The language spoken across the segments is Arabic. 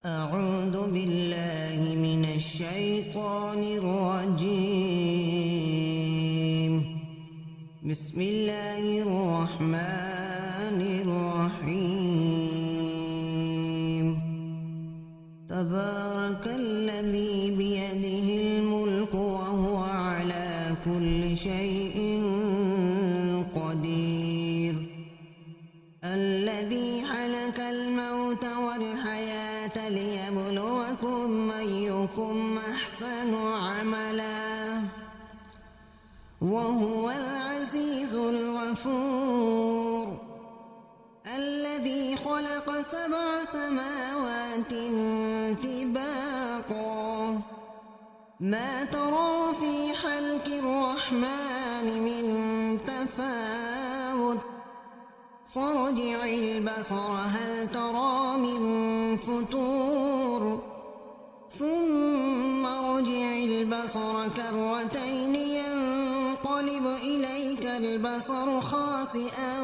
أعوذ بالله من الشيطان الرجيم. بسم الله الرحمن الرحيم. تبارك الذي بيده الملك وهو على كل شيء قدير. الذي خلق الموت والحياة ليبلوكم أيكم أحسن عملا وهو العزيز الغفور. الذي خلق 7 سماوات طباقا ما ترى في خلق الرحمن من تفاوت فارجع البصر هل ترى من فتور ثم ارجع البصر كرتين ينقلب إليك البصر خاسئا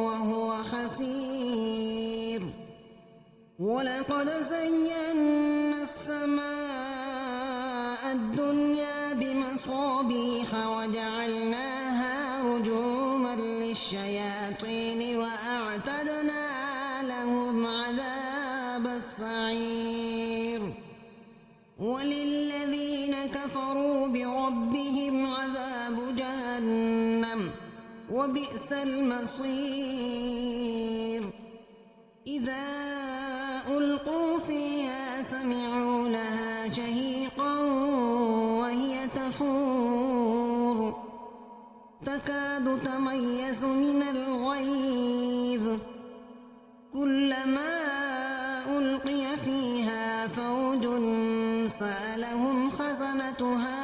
وهو حسير. ولقد زينا السماء الدنيا بمصابيح وجعلناها رجوما للشياطين وأعتدنا لهم عذاب السعير. وللذين كفروا بربهم عذاب جهنم وبئس المصير. إذا ألقوا فيها سمعوا لها شهيقا وهي تفور تكاد تميز من الغيظ كلما ألقي فيها فوج سألهم خزنتها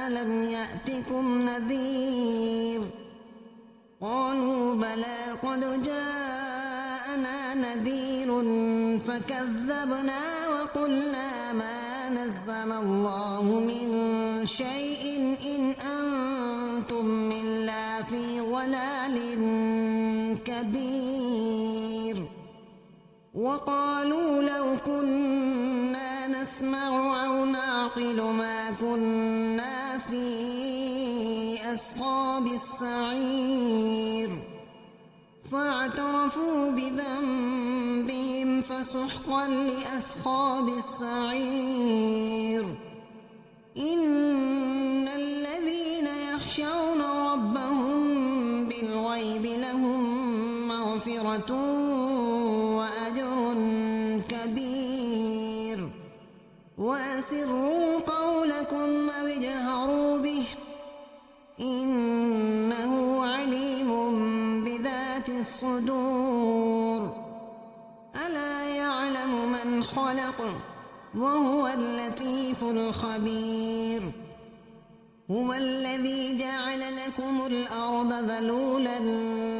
ألم يأتكم نذير قالوا بلى قد جاءنا نذير فكذبنا وقلنا ما نزل الله من شيء إن أنتم إلا في ضلال كبير. وقالوا لو كنا نسمع أو نعقل ما كنا في أصحاب السعير فاعترفوا بذنبهم فسحقا لأصحاب السعير. إن الذين يخشون ربهم بالغيب لهم مغفرة وأجر كبير. وأسروا قولكم أو اجهروا به إنه عليم بذات الصدور. ألا يعلم من خلق وهو اللطيف الخبير. هو الذي جعل لكم الأرض ذلولا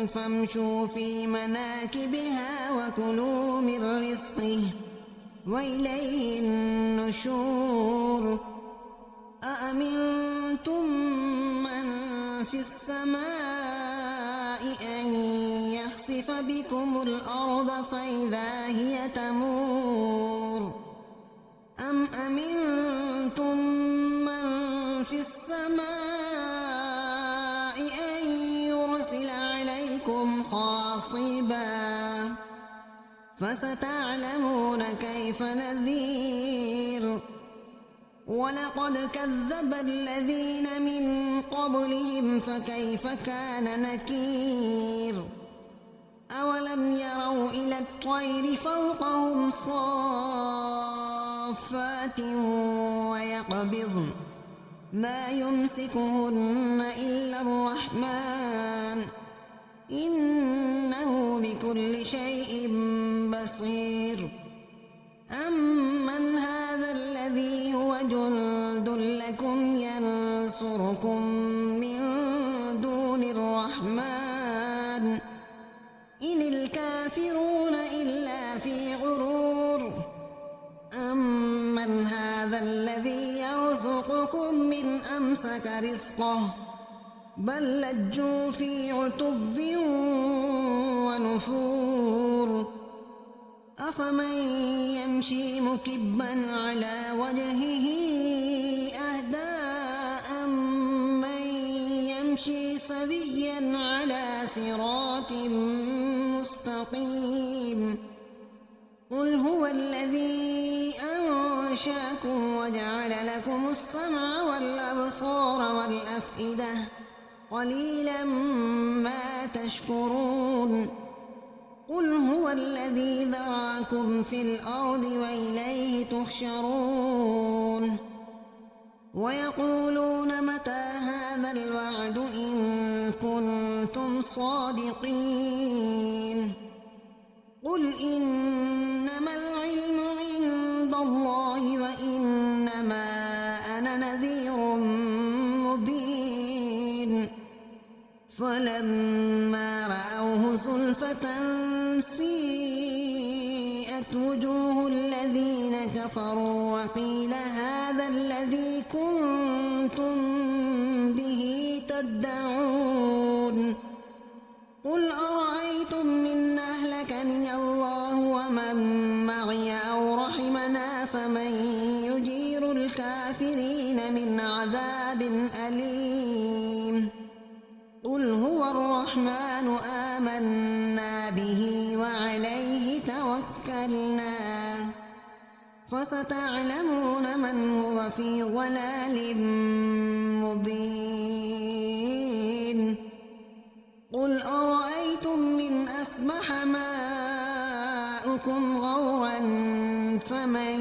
فامشوا في مناكبها وكلوا من رزقه وإليه النشور. أأمنتم من في السماء أن يخسف بكم الأرض فإذا هي تمور أم أمنتم من في السماء أن يرسل عليكم حاصبا فستعلمون كيف نذير. ولقد كذب الذين من قبلهم فكيف كان نكير. أولم يروا إلى الطير فوقهم صافات ويقبضن ما يمسكهن إلا الرحمن إنه بكل شيء بصير. أمن هذا الذي هو جند لكم ينصركم من دون الرحمن إن الكافرون إلا في غرور. أمن هذا الذي يرزقكم من أمسك رزقه بل لجوا في عتب ونفور. أفمن يمشي مكبا على وجهه أهدى أمن يمشي سويا على صراط مستقيم قل هو الذي أنشأكم وجعل لكم السمع والأبصار والأفئدة قليلا ما تشكرون قل هو الذي ذرأكم في الأرض وإليه تحشرون ويقولون متى هذا الوعد إن كنتم صادقين قل إنما العلم عند الله وإنما أنا نذير مبين فلما رأوه زلفة سيئت وجوه الذين كفروا وقيل هذا الذي كنتم به تدعون قل أرأيتم إن أهلكني الله ومن معي أو رحمنا فمن يجير الكافرين من عذاب أليم قل هو الرحمن آمنا به وعليه توكلنا فستعلمون من هو في ضلال مبين قل أرأيتم من أصبح ماؤكم غورا فمن